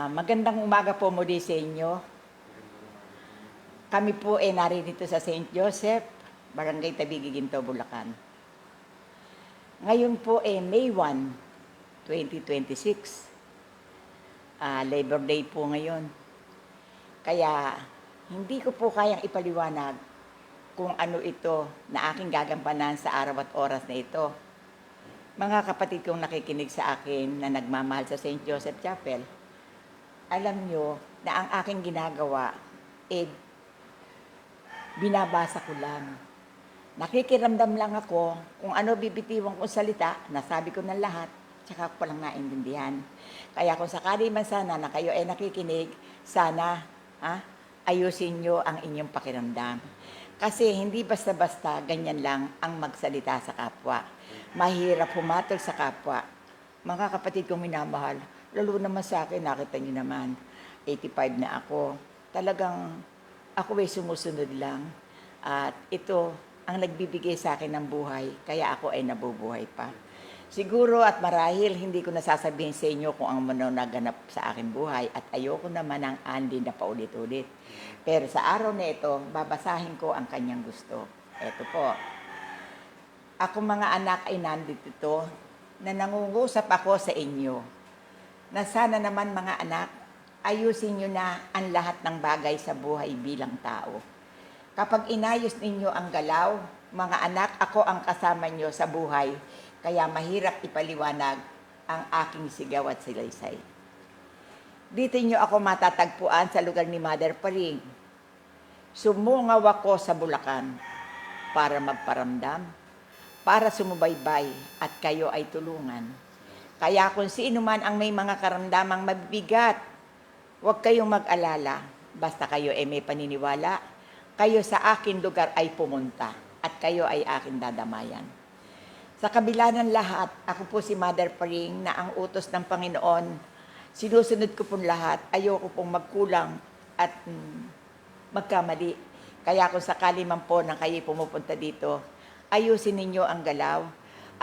Magandang umaga po muli sa inyo. Kami po ay narito sa St. Joseph, Barangay Tabigi, Ginto, Bulacan. Ngayon po ay May 1, 2026. Labor Day po ngayon. Kaya hindi ko po kayang ipaliwanag kung ano ito na aking gagampanan sa araw at oras na ito. Mga kapatid kong nakikinig sa akin na nagmamahal sa St. Joseph Chapel, alam nyo na ang aking ginagawa, binabasa ko lang. Nakikiramdam lang ako kung ano bibitiwan kong salita, nasabi ko ng lahat, tsaka ko lang naintindihan. Kaya kung sakali man sana na kayo ay nakikinig, sana ayusin nyo ang inyong pakiramdam. Kasi hindi basta-basta ganyan lang ang magsalita sa kapwa. Mahirap humatol sa kapwa. Mga kapatid kong minamahal, lalo naman sa akin, nakita nyo naman, 85 na ako. Talagang ako ay sumusunod lang. At ito ang nagbibigay sa akin ng buhay, kaya ako ay nabubuhay pa. Siguro at marahil hindi ko nasasabihin sa inyo kung ang naganap sa aking buhay at ayoko naman ang Andy na paulit-ulit. Pero sa araw na ito, babasahin ko ang kanyang gusto. Ito po. Ako mga anak ay nandito na nangungusap ako sa inyo. Na sana naman mga anak, ayusin nyo na ang lahat ng bagay sa buhay bilang tao. Kapag inayos ninyo ang galaw, mga anak, ako ang kasama nyo sa buhay, kaya mahirap ipaliwanag ang aking sigaw at silaysay. Dito nyo ako matatagpuan sa lugar ni Mother Paring. Sumungaw ako sa Bulacan para magparamdam, para sumubaybay at kayo ay tulungan. Kaya kung sino man ang may mga karamdamang mabibigat, huwag kayong mag-alala. Basta kayo ay may paniniwala, kayo sa akin lugar ay pumunta at kayo ay aking dadamayan. Sa kabila ng lahat, ako po si Mother Paring na ang utos ng Panginoon. Sinusunod ko pong lahat. Ayoko pong magkulang at magkamali. Kaya kung sakali man po na kayo pumupunta dito, ayusin ninyo ang galaw.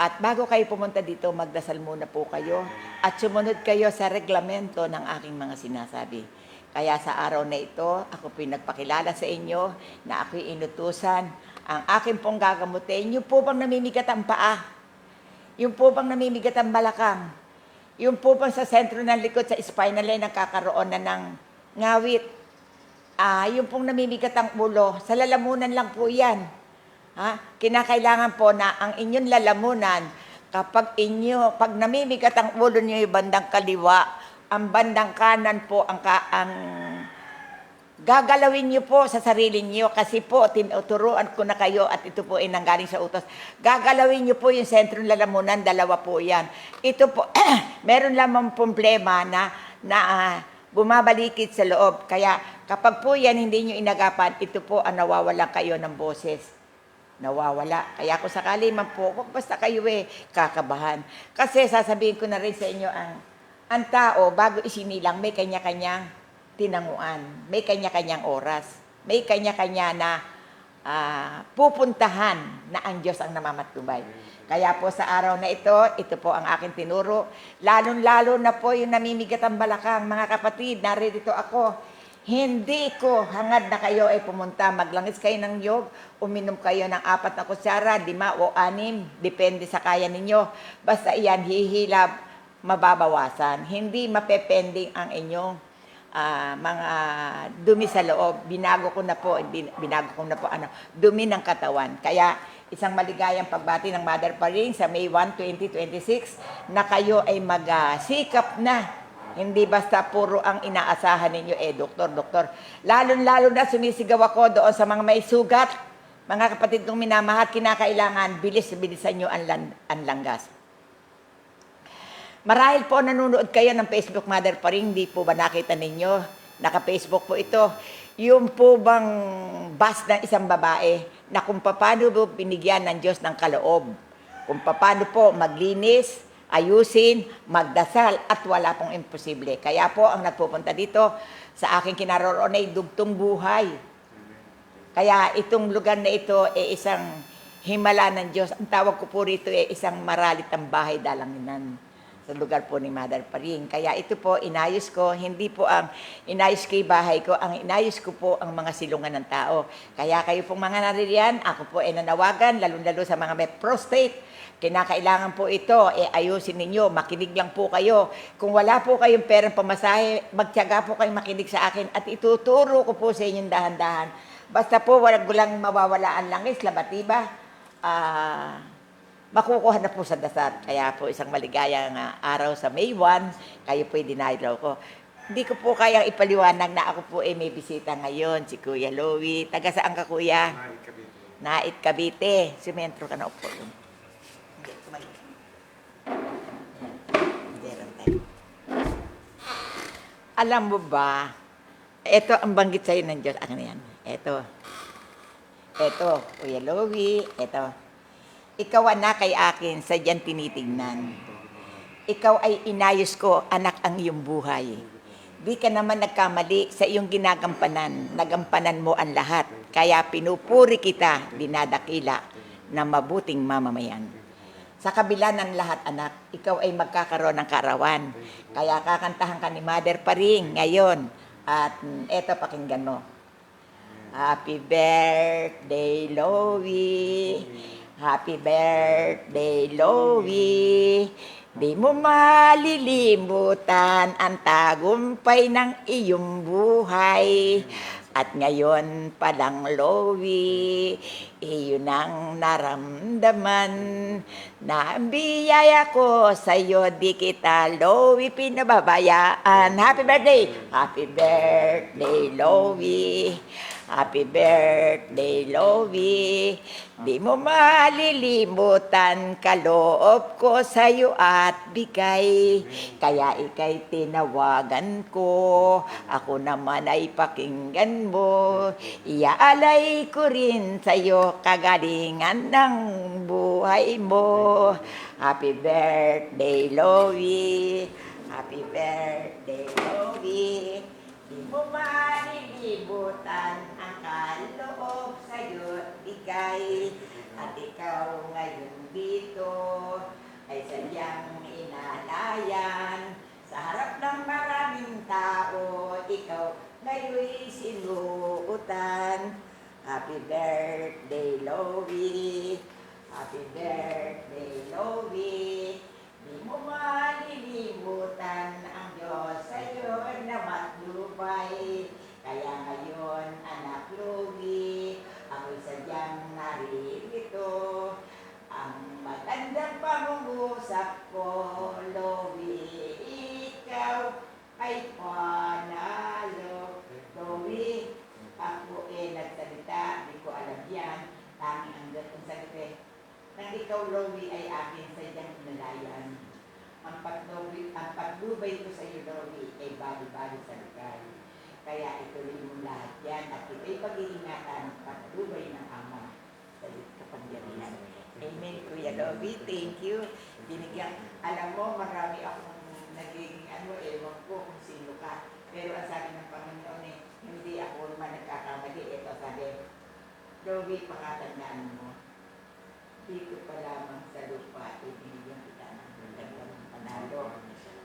At bago kayo pumunta dito, magdasal muna po kayo at sumunod kayo sa reglamento ng aking mga sinasabi. Kaya sa araw na ito, ako po nagpakilala sa inyo na ako'y inutusan. Ang aking pong gagamutin, yung po bang namimigat ang paa? Yung po bang namimigat ang balakang? Yung po bang sa sentro ng likod, sa spinal line, nagkakaroon na ng ngawit? Yung pong namimigat ang ulo, sa lalamunan lang po yan. Kinakailangan po na ang inyong lalamunan, pag namimigat ang ulo niyo yung bandang kaliwa, ang bandang kanan po ang gagalawin niyo po sa sarili niyo kasi po tinuturuan ko na kayo at ito po ay nanggaling sa utos. Gagalawin niyo po yung sentro ng lalamunan, dalawa po yan. Ito po, meron lamang problema na bumabalikid sa loob. Kaya kapag po yan hindi niyo inagapan, ito po ang nawawala kayo ng boses. Nawawala. Kaya kung sakali man po, basta kayo kakabahan. Kasi sasabihin ko na rin sa inyo, ang tao, bago isinilang, may kanya-kanyang tinanguan, may kanya-kanyang oras, may kanya-kanya na pupuntahan na ang Diyos ang namamatubay. Kaya po sa araw na ito po ang aking tinuro. Lalong-lalo na po yung namimigat ang balakang. Mga kapatid, narito ako. Hindi ko hangad na kayo ay pumunta. Maglangis kayo ng yog, uminom kayo ng 4 na kutsara, 5 o 6, depende sa kaya ninyo. Basta iyan, hihilab, mababawasan. Hindi mapepending ang inyong mga dumi sa loob. Binago ko na po dumi ng katawan. Kaya isang maligayang pagbati ng Mother Paring sa May 1, 2026 na kayo ay magsikap na. Hindi basta puro ang inaasahan ninyo, doktor. Lalo na sumisigaw ako doon sa mga may sugat. Mga kapatid kong minamahal, kinakailangan bilisan nyo ang langgas. Marahil po nanonood kayo ng Facebook Mother Paring, hindi po ba nakita ninyo? Naka-Facebook po ito. Yung po bang bus ng isang babae na kung paano po binigyan ng Diyos ng kaloob. Kung paano po maglinis, ayusin, magdasal at wala pong imposible. Kaya po ang nagpupunta dito sa aking kinaroroon ay dugtong buhay. Kaya itong lugar na ito ay isang himala ng Diyos. Ang tawag ko po rito ay isang maralitang bahay dalanginan. sa lugar po ni Mother Paring. Kaya ito po, inayos ko, hindi po ang inayos ko yung bahay ko, ang inayos ko po ang mga silungan ng tao. Kaya kayo pong mga naririyan, ako po ay nanawagan, lalo-lalo sa mga may prostate, kinakailangan po ito, ayusin ninyo, makinig lang po kayo. Kung wala po kayong perang pamasahe, magtiyaga po kayong makinig sa akin at ituturo ko po sa inyong dahan-dahan. Basta po, walang gulang mawawala ang langis, labatiba, makukuha na po sa dasat. Kaya po isang maligayang araw sa May 1, kayo po dinaylaw ko. Hindi ko po kayang ipaliwanag na ako po may bisita ngayon, si Kuya Louie. Taga saan ka, Kuya? Nait Cavite. Nait Cavite. Sumentro ka na upo. Alam mo ba, ito ang banggit sa'yo ng Diyos. Akin na yan. Ito, Kuya Louie, ito. Ikaw anak kay akin, sadyang tinitingnan. Ikaw ay inayos ko, anak ang iyong buhay. Di ka naman nagkamali sa iyong ginagampanan. Nagampanan mo ang lahat. Kaya pinupuri kita, dinadakila na mabuting mamamayan. Sa kabila ng lahat, anak, ikaw ay magkakaroon ng kaarawan. Kaya kakantahan ka ni Mother Paring ngayon. At eto, pakinggan mo. Happy birthday, Louie. Happy birthday, Louie. Di mo malilimutan ang tagumpay ng iyong buhay. At ngayon pa lang, Louie, iyon ang naramdaman. Na ang biyaya ko sa'yo, di kita, Louie, pinababayaan. Happy birthday! Happy birthday, Louie. Happy birthday, Louie. Di mo malilimutan kaloob ko sa'yo at bigay. Kaya ika'y tinawagan ko, ako naman ay pakinggan mo. Iaalay ko rin sa'yo kagalingan ng buhay mo. Happy birthday, Louie. Happy birthday, Louie. Di mo malilimutan ang kaloob sa'yo, ikay. At ikaw ngayon dito ay sadyang inalayan. Sa harap ng maraming tao, ikaw ngayon'y sinuutan. Happy birthday, Louie. Happy birthday, Louie. Di mo malilimutan ang Diyos sa'yo na matnubay. Kaya ngayon, anak Louie, ako'y sadyang naririto. Ang magandang pangungusap ko, Louie, ikaw ay panalo. Louie, ako nagsalita, di ko alam yan. Tanging ang gatong salita. Nang ikaw, Louie, ay akin sadyang inalayan. Ang paglubay ko sa iyo, Louie, ay bali-bali sa likay. Kaya ituloy mo lahat yan at ito'y pag-iingatan paglubay ng Ama sa kapangyarihan. Amen, Kuya Louie. Thank you. Alam mo, marami akong naging, ewan ko kung sino ka. Pero ang sabi ng Panginoon hindi ako naman nagkakamali. Ito sabi, Louie, pakatandaan mo. Dito pa lamang sa lupa, ibinigyan kita ng magandang panalo.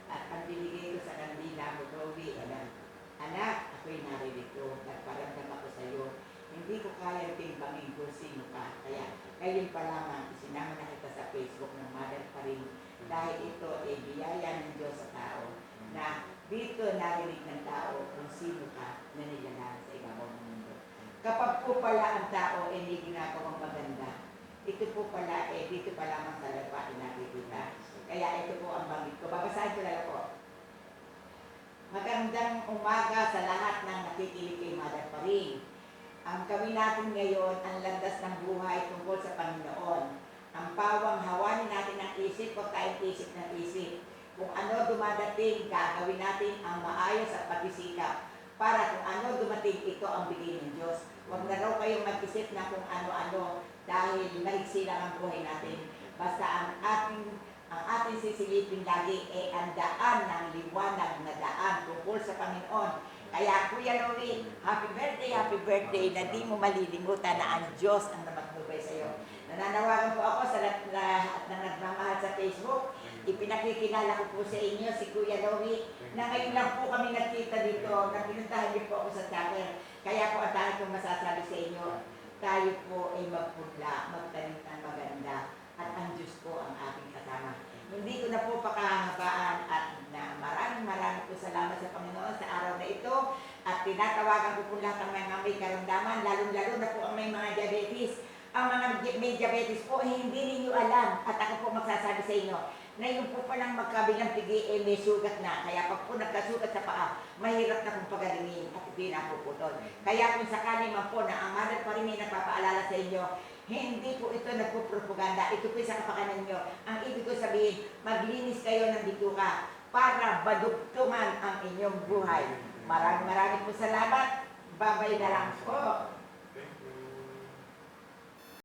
At ang binigay ko sa kandila mo, Louie, anak, ako'y naririto, nagparamdam ako sa iyo. Hindi ko kaya timbangin kung sino ka. Kaya, ngayon pa lamang, isinama na kita sa Facebook ng Mother Paring. Dahil ito ay biyaya ng Diyos sa tao. Na dito narinig ng tao kung sino ka na nilalaan sa ibabaw ng mundo. Kapag po pala ang tao ay hindi ginagawang maganda, ito po pala, dito pa lamang sa lupa nakikita. Kaya ito po ang banggit ko. Babasahin ko lang po. Magandang umaga sa lahat ng nakikinig kay Mother Paring. Ang gawin natin ngayon, ang landas ng buhay tungkol sa Panginoon. Ang pawang hawanin natin ng isip, huwag tayong isip ng isip. Kung ano dumadating, gagawin natin ang maayos at pagsisikap. Para kung ano dumating, ito ang bigay ng Diyos. Huwag na raw kayong mag-isip na kung ano-ano dahil mahigsi lang ang buhay natin. Basta ang ating sisilipin lagi ay ang daan ng liwanag na daan tungkol sa Panginoon. Kaya Kuya Louie, happy birthday na di mo malilimutan na ang Diyos ang namatnubay sa iyo. Nananawagan po ako sa lahat na nagmamahal sa Facebook Ipinakikilala ko po sa inyo si Kuya Lowy na ngayon lang po kami nagkita dito, na pinuntahan niyo po ako sa channel. Kaya po ang tanging kong masasabi sa inyo, tayo po ay magpudla, magtanim ng maganda, at ang Diyos po ang aking kasama. Hindi ko na po pakahabaan at na maraming po salamat sa Panginoon sa araw na ito at tinatawagan ko po lahat ng mga may karamdaman, lalong-lalo na po ang may mga diabetes. Ang mga may diabetes po, hindi ninyo alam at ako po magsasabi sa inyo na yung po palang magkabilang pigi may sugat na. Kaya pag po nagkasugat sa paa, mahirap na kong pagalingin at hindi na puputol. Kaya kung sakali man po na ang mother pa rin may nagpapaalala sa inyo, hindi po ito nagpupropaganda. Ito po sa kapakanan nyo. Ang ibig ko sabihin, maglinis kayo ng bituka para badugtungan ang inyong buhay. Maraming po salamat. Babay na lang po.